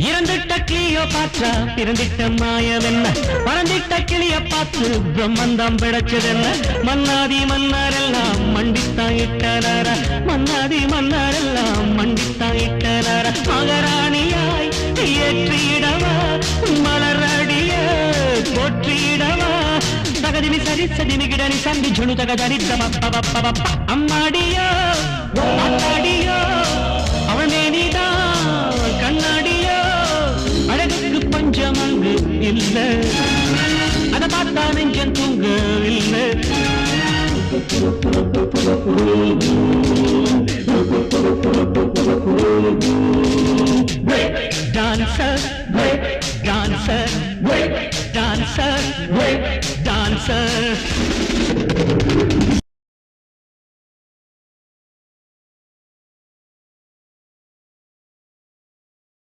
இறந்துட்ட கிளியோ பாற்றா பிறந்திட்ட மாயம் என்ன பறந்திட்ட கிளிய பார்த்து பிரம்மந்தம் பிடச்சதென்ன மன்னாதி மன்னாரெல்லாம் மண்டித்தான் இட்டனார மன்னாதி மன்னாரெல்லாம் மண்டித்தான் இட்டனார மகராணியாய் ஏற்றிடவா மலரடிய போற்றிடவா தகதிமி சரி சதிமி கிடனி சந்தி ஜுணு தகதரி அம்மாடியோ அம்மாடியோ அவள் மேனிதான் கண்ணாடியோ அழகுக்கு பஞ்சம் அங்கு இல்ல அத பார்த்தா நெஞ்சம் தூங்க இல்ல டான்சர் டான்சர் டான்சர் டான்சர்